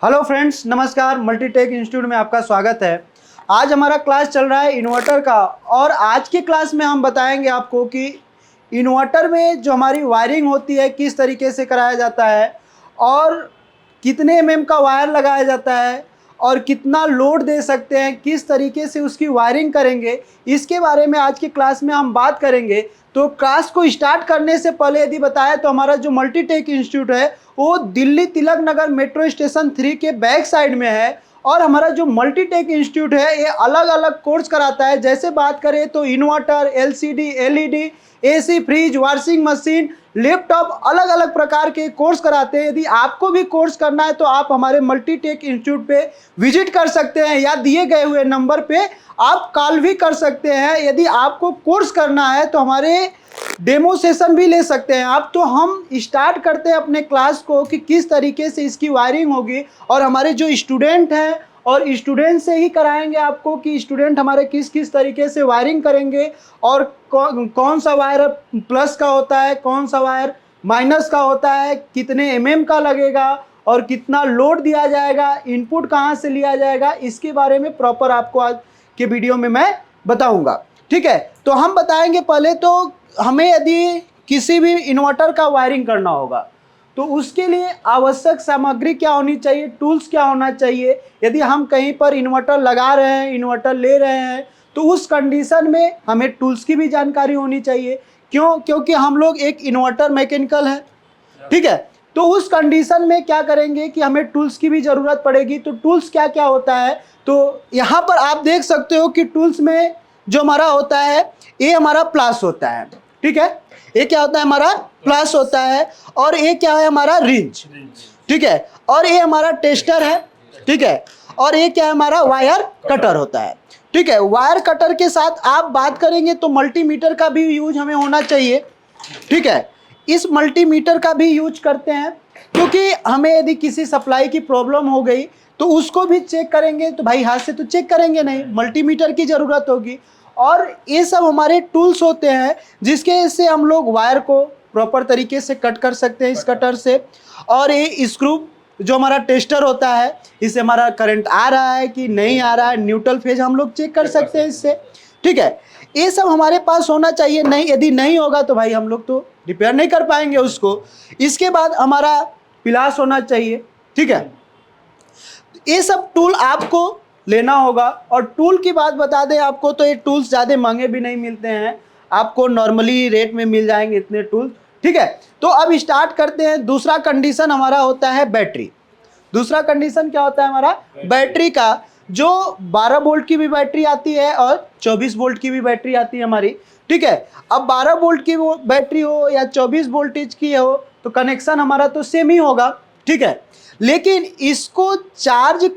Hello friends, नमस्कार। Multitech institute में आपका स्वागत है। आज हमारा क्लास चल रहा है इन्वर्टर का, और आज की क्लास में हम बताएंगे आपको कि इन्वर्टर में जो हमारी वायरिंग होती है किस तरीके से कराया जाता है, और कितने एमएम का वायर लगाया जाता है, और कितना लोड दे सकते हैं, किस तरीके से उसकी वायरिंग करेंगे, इसके बारे में आज की क्लास में हम बात करेंगे। तो क्लास को स्टार्ट करने से पहले यदि बताया तो हमारा जो मल्टीटेक इंस्टीट्यूट है वो दिल्ली तिलक नगर मेट्रो स्टेशन 3 के बैक साइड में है। और हमारा जो मल्टीटेक इंस्टीट्यूट है ये अलग अलग कोर्स कराता है। जैसे बात करें तो inverter, LCD, LED, AC, fridge, washing machine, laptop, अलग अलग प्रकार के कोर्स कराते हैं। यदि आपको भी कोर्स करना है तो आप हमारे मल्टीटेक इंस्टीट्यूट पे विजिट कर सकते हैं, या दिए गए हुए नंबर पे आप कॉल भी कर सकते हैं। यदि आपको कोर्स करना है तो हमारे डेमो सेशन भी ले सकते हैं आप। तो हम स्टार्ट करते हैं अपने क्लास को कि किस तरीके से इसकी वायरिंग होगी, और हमारे जो स्टूडेंट हैं और स्टूडेंट से ही कराएंगे आपको कि स्टूडेंट हमारे किस किस तरीके से वायरिंग करेंगे, और कौन सा वायर प्लस का होता है, कौन सा वायर माइनस का होता है, कितने एमएम का लगेगा, और कितना लोड दिया जाएगा, इनपुट कहाँ से लिया जाएगा, इसके बारे में प्रॉपर आपको आज के वीडियो में मैं बताऊंगा। ठीक है, तो हम बताएंगे। पहले तो हमें यदि किसी भी इन्वर्टर का वायरिंग करना होगा तो उसके लिए आवश्यक सामग्री क्या होनी चाहिए, टूल्स क्या होना चाहिए। यदि हम कहीं पर इन्वर्टर लगा रहे हैं, इन्वर्टर ले रहे हैं, तो उस कंडीशन में हमें टूल्स की भी जानकारी होनी चाहिए। क्योंकि हम लोग एक इन्वर्टर मैकेनिकल है। ठीक है, तो उस कंडीशन में क्या करेंगे कि हमें टूल्स की भी ज़रूरत पड़ेगी। तो टूल्स क्या क्या होता है, तो यहाँ पर आप देख सकते हो कि टूल्स में जो हमारा होता है ये हमारा प्लास होता है। ठीक है, ये क्या होता है, हमारा प्लास होता है। और ये क्या है, हमारा रिंच। ठीक है, और ये हमारा टेस्टर है। ठीक है, और ये क्या है, हमारा वायर कटर होता है। ठीक है, वायर कटर के साथ आप बात करेंगे तो मल्टीमीटर का भी यूज हमें होना चाहिए। ठीक है, इस मल्टीमीटर का भी यूज करते हैं, क्योंकि हमें यदि किसी सप्लाई की प्रॉब्लम हो गई तो उसको भी चेक करेंगे। तो भाई हाथ से तो चेक करेंगे नहीं, मल्टीमीटर की ज़रूरत होगी। और ये सब हमारे टूल्स होते हैं जिसके से हम लोग वायर को प्रॉपर तरीके से कट कर सकते हैं इस कटर से। और ये स्क्रू जो हमारा टेस्टर होता है, इससे हमारा करंट आ रहा है कि नहीं आ रहा है, न्यूट्रल फेज हम लोग चेक कर सकते हैं इससे। ठीक है, ये सब हमारे पास होना चाहिए। नहीं, यदि नहीं होगा तो भाई हम लोग तो रिपेयर नहीं कर पाएंगे उसको। इसके बाद हमारा पिलास होना चाहिए। ठीक है, ये सब टूल आपको लेना होगा। और टूल की बात बता दें आपको, तो ये टूल्स ज़्यादा महंगे भी नहीं मिलते हैं, आपको नॉर्मली रेट में मिल जाएंगे इतने टूल्स। ठीक है, तो अब स्टार्ट करते हैं। दूसरा कंडीशन हमारा होता है बैटरी। दूसरा कंडीशन क्या होता है हमारा, बैटरी का। जो 12 वोल्ट की भी बैटरी आती है और 24 वोल्ट की भी बैटरी आती है हमारी। ठीक है, अब 12 वोल्ट की वो बैटरी हो या 24 वोल्टेज की हो तो कनेक्शन हमारा तो सेम ही होगा। ठीक है, लेकिन इसको चार्ज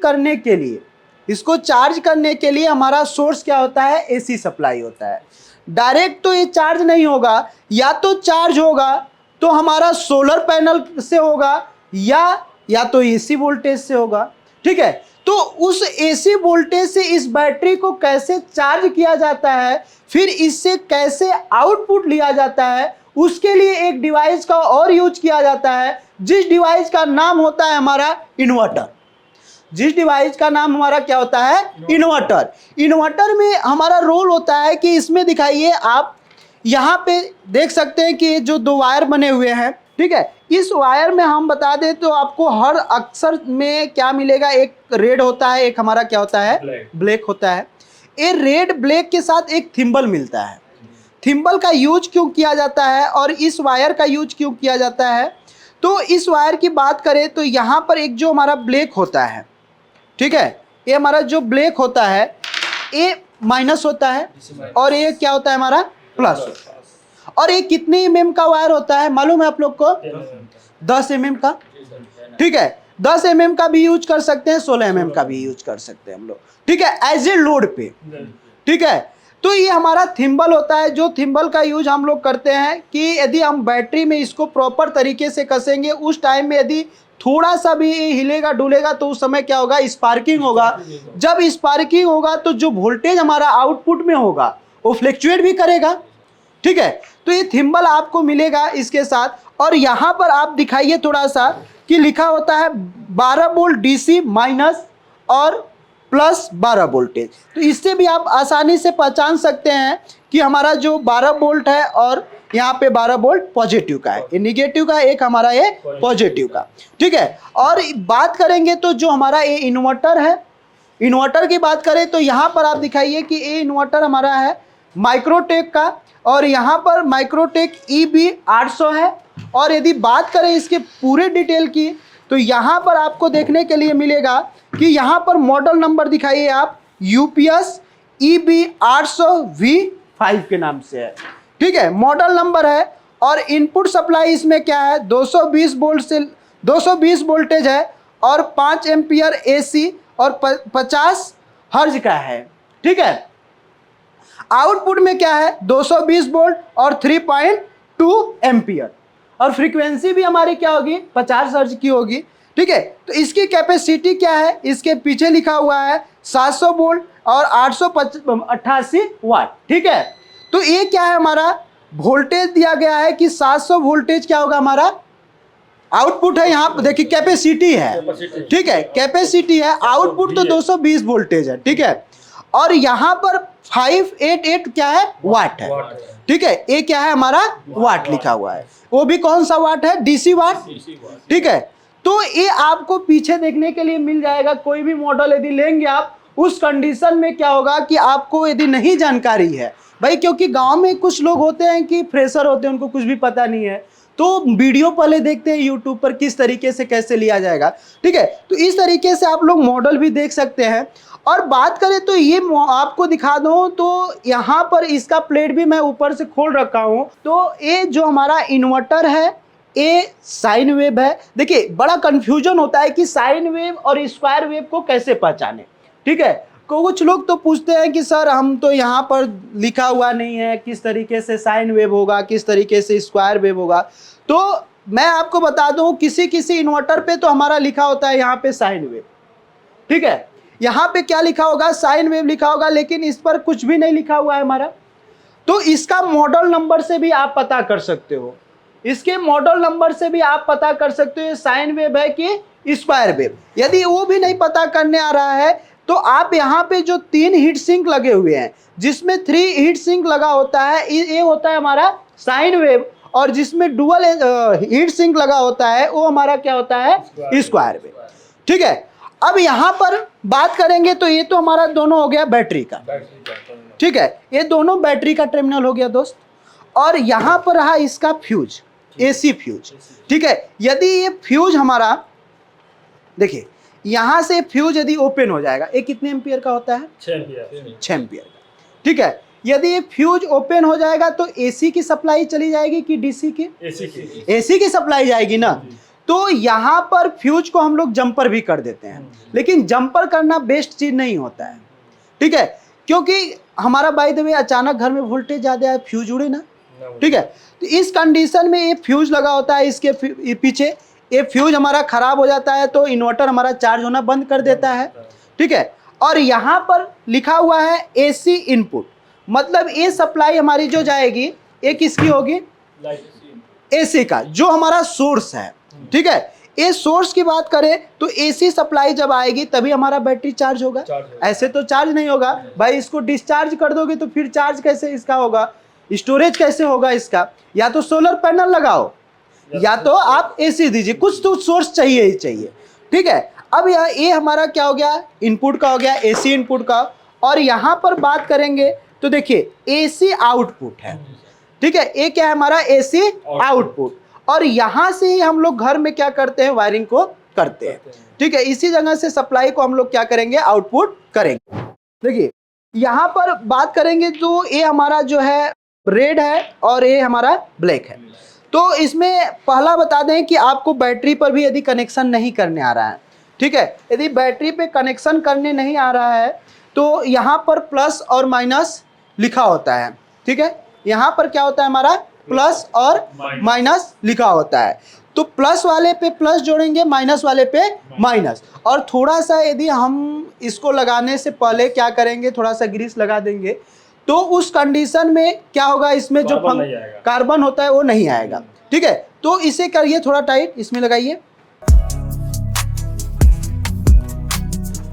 करने के लिए हमारा सोर्स क्या होता है, एसी सप्लाई होता है। डायरेक्ट तो ये चार्ज नहीं होगा, या तो चार्ज होगा तो हमारा सोलर पैनल से होगा, या तो एसी वोल्टेज से होगा। ठीक है, तो उस एसी वोल्टेज से इस बैटरी को कैसे चार्ज किया जाता है, फिर इससे कैसे आउटपुट लिया जाता है, उसके लिए एक डिवाइस का और यूज किया जाता है, जिस डिवाइस का नाम होता है हमारा इन्वर्टर। जिस डिवाइस का नाम हमारा क्या होता है, इन्वर्टर। इन्वर्टर में हमारा रोल होता है कि इसमें दिखाइए, आप यहाँ पे देख सकते हैं कि जो दो वायर बने हुए हैं। ठीक है, इस वायर में हम बता दें तो आपको हर अक्सर में क्या मिलेगा, एक रेड होता है, एक हमारा क्या होता है, ब्लैक होता है। ये रेड ब्लैक के साथ एक थिम्बल मिलता है। थिम्बल का यूज क्यों किया जाता है और इस वायर का यूज क्यों किया जाता है, तो इस वायर की बात करें तो यहाँ पर एक जो हमारा ब्लैक होता है, ठीक है, ये हमारा जो ब्लैक होता है ये माइनस होता है, और ये क्या होता है, हमारा प्लस होता है। और ये कितने एमएम का वायर होता है मालूम है आप लोग को, 10 एमएम का। ठीक है, 10 एमएम का भी यूज कर सकते हैं, 16 एमएम का भी यूज कर सकते हैं हम लोग। ठीक है, एज ए लोड पे। ठीक है, तो ये हमारा थिम्बल होता है, जो थिम्बल का यूज हम लोग करते हैं कि यदि हम बैटरी में इसको प्रॉपर तरीके से कसेंगे, उस टाइम में यदि थोड़ा सा भी हिलेगा डुलेगा तो उस समय क्या होगा, स्पार्किंग होगा। जब स्पार्किंग होगा तो जो वोल्टेज हमारा आउटपुट में होगा वो फ्लक्चुएट भी करेगा। ठीक है, तो ये थिम्बल आपको मिलेगा इसके साथ। और यहाँ पर आप दिखाइए थोड़ा सा कि लिखा होता है 12 वोल्ट डीसी माइनस और प्लस 12 वोल्टेज। तो इससे भी आप आसानी से पहचान सकते हैं कि हमारा जो 12 वोल्ट है और यहाँ पे 12 वोल्ट पॉजिटिव का है, ये निगेटिव का, एक हमारा ये पॉजिटिव का। ठीक है, और बात करेंगे तो जो हमारा ये इन्वर्टर है, इन्वर्टर की बात करें तो यहाँ पर आप दिखाइए कि ये इन्वर्टर हमारा है माइक्रोटेक का, और यहाँ पर माइक्रोटेक EB 800 है। और यदि बात करें इसके पूरे डिटेल की तो यहाँ पर आपको देखने के लिए मिलेगा कि यहाँ पर मॉडल नंबर दिखाइए आप, UPS EB 800V5 के नाम से है। ठीक है, मॉडल नंबर है। और इनपुट सप्लाई इसमें क्या है, 220 वोल्ट से 220 वोल्टेज है और 5 एम्पियर AC और 50 हर्ज का है। ठीक है, आउटपुट में क्या है, 220 वोल्ट और 3.2 एम्पियर, और फ्रीक्वेंसी भी हमारी क्या होगी, 50 हर्ज की होगी। ठीक है, तो इसकी कैपेसिटी क्या है, इसके पीछे लिखा हुआ है 700 वोल्ट और 888 वाट। ठीक है, तो ये क्या है, हमारा वोल्टेज दिया गया है कि 700 वोल्टेज क्या होगा हमारा आउटपुट है। यहाँ पर देखिए कैपेसिटी है, ठीक है, कैपेसिटी है, आउटपुट तो 220 वोल्टेज है। ठीक है, और यहाँ पर 588 क्या है, वाट है। ठीक है, ये क्या है हमारा वाट लिखा हुआ है, वो भी कौन सा वाट है, DC वाट। ठीक है, तो ये आपको पीछे देखने के लिए मिल जाएगा। कोई भी मॉडल यदि लेंगे आप, उस कंडीशन में क्या होगा कि आपको यदि नहीं जानकारी है भाई, क्योंकि गांव में कुछ लोग होते हैं कि फ्रेशर होते हैं, उनको कुछ भी पता नहीं है, तो वीडियो पहले देखते हैं यूट्यूब पर किस तरीके से कैसे लिया जाएगा। ठीक है, तो इस तरीके से आप लोग मॉडल भी देख सकते हैं। और बात करें तो ये आपको दिखा दूं तो यहाँ पर इसका प्लेट भी मैं ऊपर से खोल रखा हूँ। तो ये जो हमारा इन्वर्टर है ये साइन वेव है। देखिए बड़ा कंफ्यूजन होता है कि साइन वेव और स्क्वायर वेव को कैसे पहचाने। ठीक है, कुछ लोग तो पूछते हैं कि सर हम तो यहाँ पर लिखा हुआ नहीं है किस तरीके से साइन वेव होगा, किस तरीके से स्क्वायर वेव होगा। तो मैं आपको बता दूं, किसी किसी इन्वर्टर पे तो हमारा लिखा होता है यहाँ पे साइन वेव। ठीक है, यहाँ पे क्या लिखा होगा, साइन वेव लिखा होगा, लेकिन इस पर कुछ भी नहीं लिखा हुआ है हमारा। तो इसका मॉडल नंबर से भी आप पता कर सकते हो, इसके मॉडल नंबर से भी आप पता कर सकते हो साइन वेव है कि स्क्वायर वेव। यदि वो भी नहीं पता करने आ रहा है तो आप यहाँ पे जो 3 हीट सिंक लगे हुए हैं, जिसमें 3 हीट सिंक लगा होता है, ये होता है हमारा साइन वेव, और जिसमें डुअल हीट सिंक लगा होता है वो हमारा क्या होता है, स्क्वायर वेव। ठीक है, अब यहाँ पर बात करेंगे तो ये तो हमारा दोनों हो गया बैटरी का। ठीक है, ये दोनों बैटरी का टर्मिनल हो गया दोस्त। और यहाँ पर रहा इसका फ्यूज, AC फ्यूज। ठीक है, यदि ये फ्यूज हमारा देखिए यहाँ से फ्यूज यदि ओपन हो जाएगा, ये कितने एम्पियर का होता है, 6 एम्पियर का। ठीक है, यदि ये फ्यूज ओपन हो जाएगा तो AC की सप्लाई चली जाएगी कि DC की, AC की सप्लाई जाएगी ना। तो यहाँ पर फ्यूज को हम लोग जंपर भी कर देते हैं, लेकिन जंपर करना बेस्ट चीज नहीं होता है। ठीक है, क्योंकि हमारा बाय द वे अचानक घर में वोल्टेज ज्यादा है, फ्यूज उड़े ना। ठीक है, तो इस कंडीशन में ये फ्यूज लगा होता है, इसके पीछे ये फ्यूज हमारा खराब हो जाता है तो इन्वर्टर हमारा चार्ज होना बंद कर देता है। ठीक है, और यहाँ पर लिखा हुआ है AC इनपुट, मतलब ये सप्लाई हमारी जो जाएगी ये किसकी होगी, AC का, जो हमारा सोर्स है। ठीक है, ये सोर्स की बात करें तो AC सप्लाई जब आएगी तभी हमारा बैटरी चार्ज होगा, ऐसे तो चार्ज नहीं होगा भाई। इसको डिस्चार्ज कर दोगे तो फिर चार्ज कैसे इसका होगा, स्टोरेज कैसे होगा इसका। या तो सोलर पैनल लगाओ या तो आप AC दीजिए, कुछ तो सोर्स चाहिए ही चाहिए। ठीक है, अब ये हमारा क्या हो गया, इनपुट का हो गया, AC इनपुट का। और यहाँ पर बात करेंगे तो देखिए AC आउटपुट है। ठीक है, ये क्या है हमारा AC आउटपुट, और यहाँ से ही हम लोग घर में क्या करते हैं, वायरिंग को करते हैं। ठीक है, इसी जगह से सप्लाई को हम लोग क्या करेंगे, आउटपुट करेंगे। देखिए यहाँ पर बात करेंगे तो ये हमारा जो है रेड है और ये हमारा ब्लैक है। तो इसमें पहला बता दें कि आपको बैटरी पर भी यदि कनेक्शन नहीं करने आ रहा है, ठीक है, यदि बैटरी पे कनेक्शन करने नहीं आ रहा है तो यहाँ पर प्लस और माइनस लिखा होता है। ठीक है, यहाँ पर क्या होता है हमारा, प्लस और माइनस लिखा होता है। तो प्लस वाले पे प्लस जोड़ेंगे, माइनस वाले पे माइनस। और थोड़ा सा यदि हम इसको लगाने से पहले क्या करेंगे, थोड़ा सा ग्रीस लगा देंगे, तो उस कंडीशन में क्या होगा, इसमें जो कार्बन होता है वो नहीं आएगा। ठीक है, तो इसे करिए थोड़ा टाइट, इसमें लगाइए।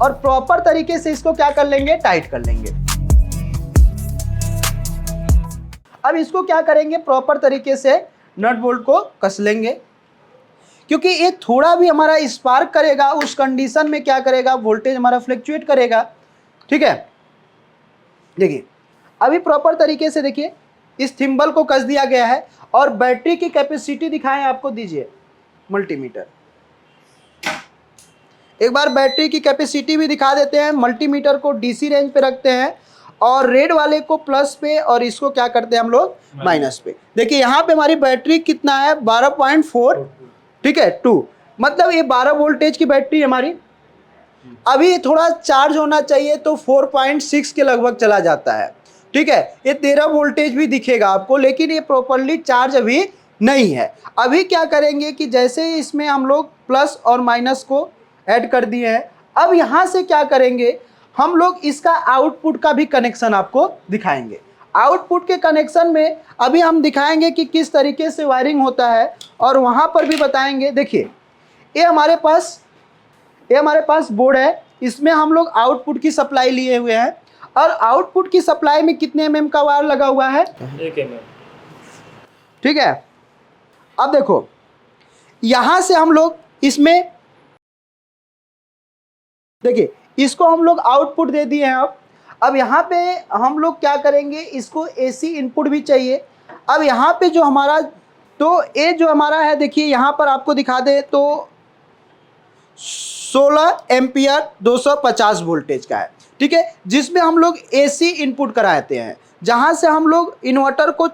और प्रॉपर तरीके से इसको क्या कर लेंगे, टाइट कर लेंगे। अब इसको क्या करेंगे, प्रॉपर तरीके से नट बोल्ट को कस लेंगे, क्योंकि ये थोड़ा भी हमारा स्पार्क करेगा उस कंडीशन में क्या करेगा, वोल्टेज हमारा फ्लक्चुएट करेगा। ठीक है, देखिए अभी प्रॉपर तरीके से देखिए इस थिम्बल को कस दिया गया है और बैटरी की कैपेसिटी दिखाएं आपको, दीजिए मल्टीमीटर। एक बार बैटरी की कैपेसिटी भी दिखा देते हैं। मल्टीमीटर को डीसी रेंज पे रखते हैं और रेड वाले को प्लस पे और इसको क्या करते हैं हम लोग, माइनस पे। देखिए यहाँ पे हमारी बैटरी कितना है, 12.4, ठीक है 2, मतलब ये 12 वोल्टेज की बैटरी हमारी। अभी थोड़ा चार्ज होना चाहिए तो 4.6 के लगभग चला जाता है। ठीक है, ये 13 वोल्टेज भी दिखेगा आपको, लेकिन ये प्रॉपरली चार्ज अभी नहीं है। अभी क्या करेंगे कि जैसे ही इसमें हम लोग प्लस और माइनस को ऐड कर दिए हैं, अब यहाँ से क्या करेंगे, हम लोग इसका आउटपुट का भी कनेक्शन आपको दिखाएंगे। आउटपुट के कनेक्शन में अभी हम दिखाएंगे कि किस तरीके से वायरिंग होता है और वहाँ पर भी बताएंगे। देखिए ये हमारे पास बोर्ड है, इसमें हम लोग आउटपुट की सप्लाई लिए हुए हैं और आउटपुट की सप्लाई में कितने एमएम का वायर लगा हुआ है, 1 mm। ठीक है, अब देखो यहां से हम लोग इसमें देखिए इसको हम लोग आउटपुट दे दिए हैं। अब यहाँ पे हम लोग क्या करेंगे, इसको एसी इनपुट भी चाहिए। अब यहाँ पे जो हमारा, तो ये जो हमारा है देखिए यहाँ पर आपको दिखा दे तो 16 एम्पियर 250 वोल्टेज का है। ठीक है, जिसमें हम लोग एसी इनपुट कराते हैं, जहाँ से हम लोग इन्वर्टर को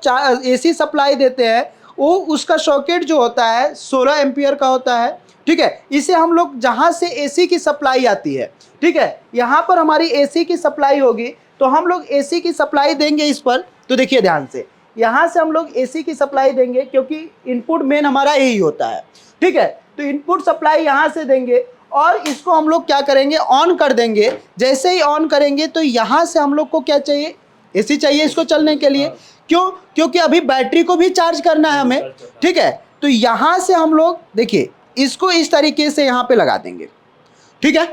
एसी सप्लाई देते हैं, वो उसका सॉकेट जो होता है 16 एम्पियर का होता है। ठीक है, इसे हम लोग जहाँ से एसी की सप्लाई आती है, ठीक है, यहाँ पर हमारी एसी की सप्लाई होगी तो हम लोग एसी की सप्लाई देंगे इस पर। तो देखिए ध्यान से, यहाँ से हम लोग एसी की सप्लाई देंगे क्योंकि इनपुट मेन हमारा यही होता है। ठीक है, तो इनपुट सप्लाई यहाँ से देंगे और इसको हम लोग क्या करेंगे, ऑन कर देंगे। जैसे ही ऑन करेंगे तो यहाँ से हम लोग को क्या चाहिए, एसी चाहिए इसको चलने के लिए। क्यों, क्योंकि अभी बैटरी को भी चार्ज करना है हमें। ठीक है, तो यहाँ से हम लोग देखिए इसको इस तरीके से यहाँ पे लगा देंगे। ठीक है,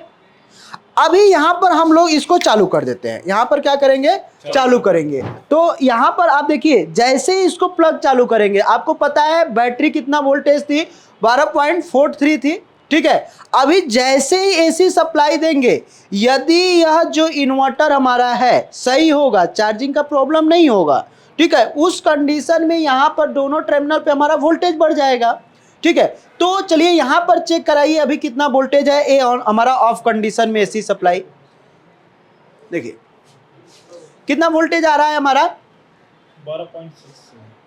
अभी यहाँ पर हम लोग इसको चालू कर देते हैं। यहाँ पर क्या करेंगे, चालू करेंगे। तो यहाँ पर आप देखिए जैसे ही इसको प्लग चालू करेंगे, आपको पता है बैटरी कितना वोल्टेज थी, 12.43 थी। ठीक है, अभी जैसे ही एसी सप्लाई देंगे, यदि यह जो इन्वर्टर हमारा है सही होगा, चार्जिंग का प्रॉब्लम नहीं होगा, ठीक है, उस कंडीशन में यहाँ पर दोनों टर्मिनल पे हमारा वोल्टेज बढ़ जाएगा। ठीक है, तो चलिए यहाँ पर चेक कराइए अभी कितना वोल्टेज है। ए हमारा ऑफ कंडीशन में एसी सप्लाई, देखिए कितना वोल्टेज आ रहा है हमारा,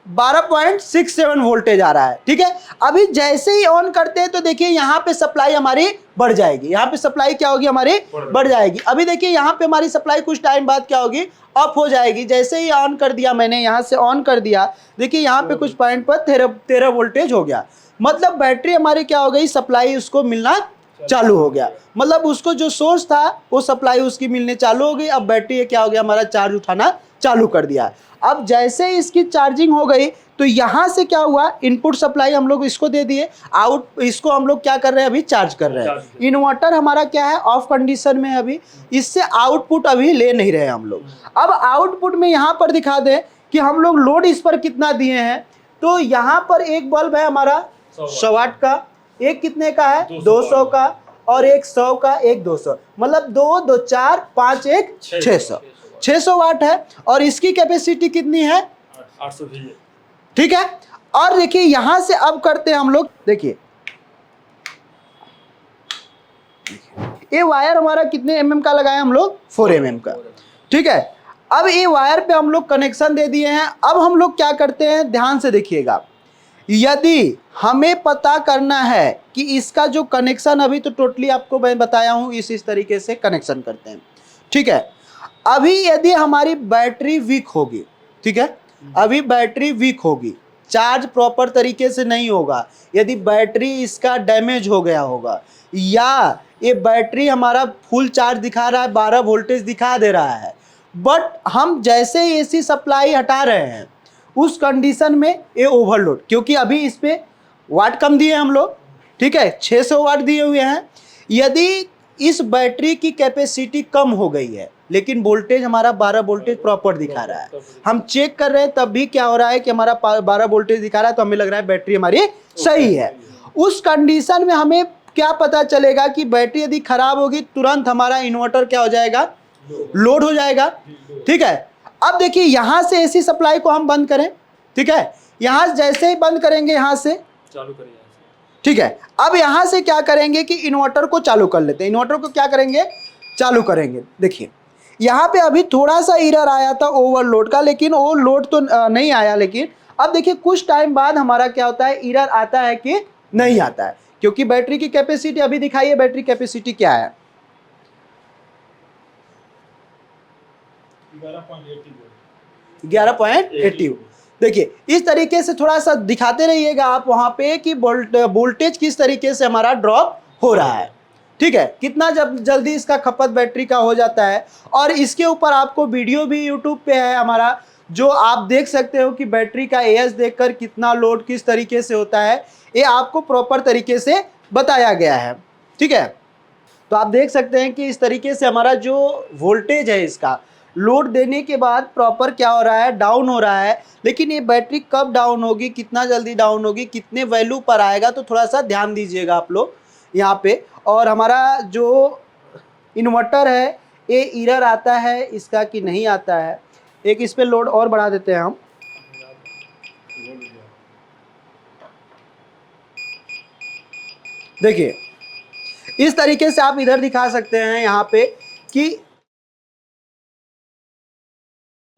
12.67 वोल्टेज आ रहा है। ठीक है, अभी जैसे ही ऑन करते हैं तो देखिए यहाँ पे सप्लाई हमारी बढ़ जाएगी। यहाँ पे सप्लाई क्या होगी, हमारी बढ़ जाएगी। अभी देखिए यहाँ पे हमारी सप्लाई कुछ टाइम बाद क्या होगी, ऑफ हो जाएगी। जैसे ही ऑन कर दिया मैंने, यहाँ से ऑन कर दिया, देखिए यहाँ पे कुछ पॉइंट पर 13 वोल्टेज हो गया। मतलब बैटरी हमारी क्या हो गई, सप्लाई उसको मिलना चालू हो गया। मतलब उसको जो सोर्स था वो सप्लाई उसकी मिलने चालू हो गई। अब बैटरी क्या हो गया, हमारा चार्ज उठाना चालू कर दिया। अब जैसे इसकी चार्जिंग हो गई तो यहाँ से क्या हुआ, इनपुट सप्लाई हम लोग इसको दे दिए, आउट इसको हम लोग क्या कर रहे हैं, अभी चार्ज कर रहे हैं। इन्वर्टर हमारा क्या है, ऑफ कंडीशन में है अभी, इससे आउटपुट अभी ले नहीं रहे हम लोग। अब आउटपुट में यहाँ पर दिखा दें कि हम लोग लोड इस पर कितना दिए हैं। तो यहाँ पर एक बल्ब है हमारा 100 वाट का, एक कितने का है, 200 का, और एक 100 का, एक 200, मतलब 2 2 4 5 1 600 वाट है। और इसकी कैपेसिटी कितनी है, 800। ठीक है, और देखिए यहां से अब करते हैं हम लोग, देखिए ये वायर हमारा कितने एमएम का लगाए हम लोग, 4 एमएम का। ठीक है, अब ये वायर पे हम लोग कनेक्शन दे दिए हैं। अब हम लोग क्या करते हैं, ध्यान से देखिएगा, यदि हमें पता करना है कि इसका जो कनेक्शन, अभी तो टोटली आपको मैं बताया हूं इस तरीके से कनेक्शन करते हैं। ठीक है, अभी यदि हमारी बैटरी वीक होगी, ठीक है, अभी बैटरी वीक होगी, चार्ज प्रॉपर तरीके से नहीं होगा, यदि बैटरी इसका डैमेज हो गया होगा, या ये बैटरी हमारा फुल चार्ज दिखा रहा है, 12 वोल्टेज दिखा दे रहा है, बट हम जैसे ही एसी सप्लाई हटा रहे हैं उस कंडीशन में ये ओवरलोड, क्योंकि अभी इस पे वाट कम दिए हम लोग, ठीक है, 600 वाट दिए हुए हैं। यदि इस बैटरी की कैपेसिटी कम हो गई है, लेकिन वोल्टेज हमारा 12 वोल्टेज प्रॉपर दिखा रहा है। हम चेक कर रहे हैं तब भी क्या हो रहा है कि हमारा 12 वोल्टेज दिखा रहा है, तो हमें लग रहा है बैटरी हमारी सही है। उस कंडीशन में हमें क्या पता चलेगा कि बैटरी यदि खराब होगी तुरंत हमारा इन्वर्टर क्या हो जाएगा, लोड हो जाएगा। ठीक है, अब देखिए यहां से एसी सप्लाई को हम बंद करें, ठीक है, यहां जैसे ही बंद करेंगे यहां से चालू करिए। ठीक है, अब यहां से क्या करेंगे कि इन्वर्टर को चालू कर लेते हैं। इन्वर्टर को क्या करेंगे, चालू करेंगे। देखिए यहां पे अभी थोड़ा सा एरर आया था ओवरलोड का, लेकिन ओवरलोड तो नहीं आया। लेकिन अब देखिए कुछ टाइम बाद हमारा क्या होता है, एरर आता है कि नहीं आता है, क्योंकि बैटरी की कैपेसिटी अभी दिखाइए, बैटरी कैपेसिटी क्या है, 11.80। देखिए इस तरीके से थोड़ा सा दिखाते रहिएगा आप वहां पे कि वोल्टेज किस तरीके से हमारा ड्रॉप हो रहा है। ठीक है, कितना जल्दी इसका खपत बैटरी का हो जाता है। और इसके ऊपर आपको वीडियो भी यूट्यूब पे है हमारा, जो आप देख सकते हो कि बैटरी का एएच देखकर कितना लोड किस तरीके से होता है, ये आपको प्रॉपर तरीके से बताया गया है। ठीक है, तो आप देख सकते हैं कि इस तरीके से हमारा जो वोल्टेज है इसका लोड देने के बाद प्रॉपर क्या हो रहा है, डाउन हो रहा है। लेकिन ये बैटरी कब डाउन होगी, कितना जल्दी डाउन होगी, कितने वैल्यू पर आएगा, तो थोड़ा सा ध्यान दीजिएगा आप लोग यहाँ पे। और हमारा जो इन्वर्टर है ये एरर आता है इसका कि नहीं आता है। एक इस पे लोड और बढ़ा देते हैं हम। देखिए इस तरीके से आप इधर दिखा सकते हैं यहाँ पे कि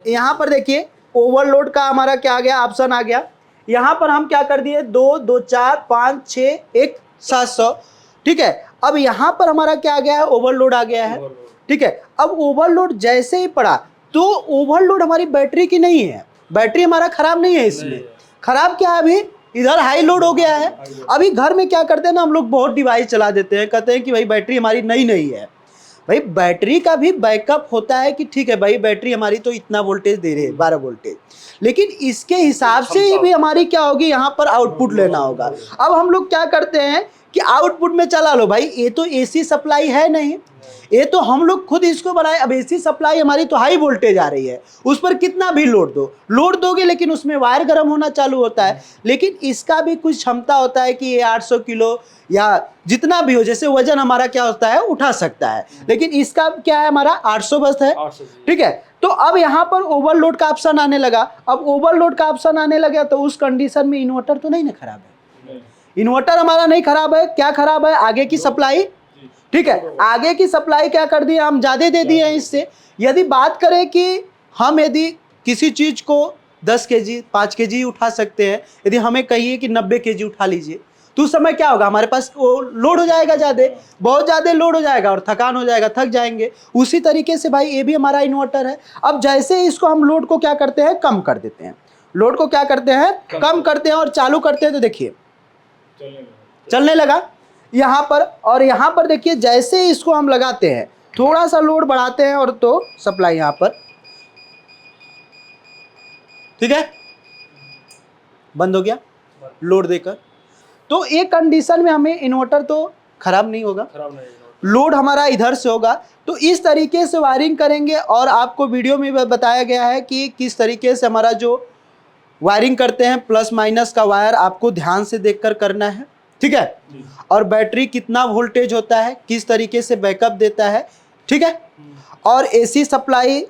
यहाँ पर देखिए ओवरलोड का हमारा क्या आ गया, ऑप्शन आ गया। यहाँ पर हम क्या कर दिए, 2 2 4 5 6 1 700। ठीक है, अब यहाँ पर हमारा क्या आ गया है, ओवरलोड आ गया है। ठीक है, अब ओवरलोड जैसे ही पड़ा तो ओवरलोड हमारी बैटरी की नहीं है, बैटरी हमारा खराब नहीं है, इसमें खराब क्या है, अभी इधर हाई लोड हो गया है। अभी घर में क्या करते हैं ना हम लोग, बहुत डिवाइस चला देते हैं, कहते हैं कि भाई बैटरी हमारी नई नहीं है। भाई बैटरी का भी बैकअप होता है कि ठीक है भाई बैटरी हमारी तो इतना वोल्टेज दे रही है 12 वोल्टेज, लेकिन इसके हिसाब से ही भी हमारी क्या होगी, यहाँ पर आउटपुट लेना होगा। अब हम लोग क्या करते हैं कि आउटपुट में चला लो भाई, ये तो एसी सप्लाई है नहीं, ये तो हम लोग खुद इसको बनाए। अब एसी सप्लाई हमारी तो हाई वोल्टेज आ रही है, उस पर कितना भी लोड दो, लोड दोगे लेकिन उसमें वायर गर्म होना चालू होता है। लेकिन इसका भी कुछ क्षमता होता है कि ये 800 किलो या जितना भी हो, जैसे वजन हमारा क्या होता है, उठा सकता है। लेकिन इसका क्या है, हमारा 800 बस है। ठीक है, तो अब यहाँ पर ओवरलोड का ऑप्शन आने लगा। अब ओवरलोड का ऑप्शन आने लगा तो उस कंडीशन में इन्वर्टर तो नहीं ना खराब है, इन्वर्टर हमारा नहीं खराब है। क्या खराब है, आगे की सप्लाई। ठीक है, आगे की सप्लाई क्या कर दी, हम ज्यादा दे दिए हैं इससे। यदि बात करें कि हम यदि किसी चीज को 10 kg 5 kg उठा सकते हैं, यदि हमें कहिए कि 90 kg उठा लीजिए, तो उस समय क्या होगा, हमारे पास वो लोड हो जाएगा, ज्यादा बहुत ज्यादा लोड हो जाएगा और थकान हो जाएगा, थक जाएंगे। उसी तरीके से भाई ये भी हमारा इन्वर्टर है। अब जैसे इसको हम लोड को क्या करते हैं, कम कर देते हैं, लोड को क्या करते हैं, कम करते हैं और चालू करते हैं, तो देखिए चलने लगा यहाँ पर। और यहाँ पर देखिए जैसे इसको हम लगाते हैं, थोड़ा सा लोड बढ़ाते हैं और तो सप्लाई यहाँ पर, ठीक है, बंद हो गया लोड देकर। तो एक कंडीशन में हमें इन्वर्टर तो खराब नहीं होगा, लोड हमारा इधर से होगा। तो इस तरीके से वायरिंग करेंगे। और आपको वीडियो में बताया गया है कि किस तरीके से हमारा जो वायरिंग करते हैं, प्लस माइनस का वायर आपको ध्यान से देखकर करना है। ठीक है, और बैटरी कितना वोल्टेज होता है, किस तरीके से बैकअप देता है। ठीक है, और एसी सप्लाई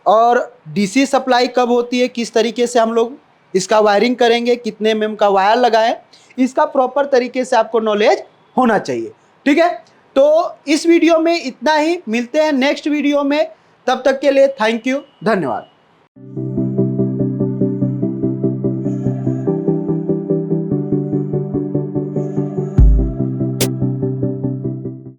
और डीसी सप्लाई कब होती है, किस तरीके से हम लोग इसका वायरिंग करेंगे, कितने mm का वायर लगाएं, इसका प्रॉपर तरीके से आपको नॉलेज होना चाहिए। ठीक है, तो इस वीडियो में इतना ही, मिलते हैं नेक्स्ट वीडियो में, तब तक के लिए थैंक यू, धन्यवाद।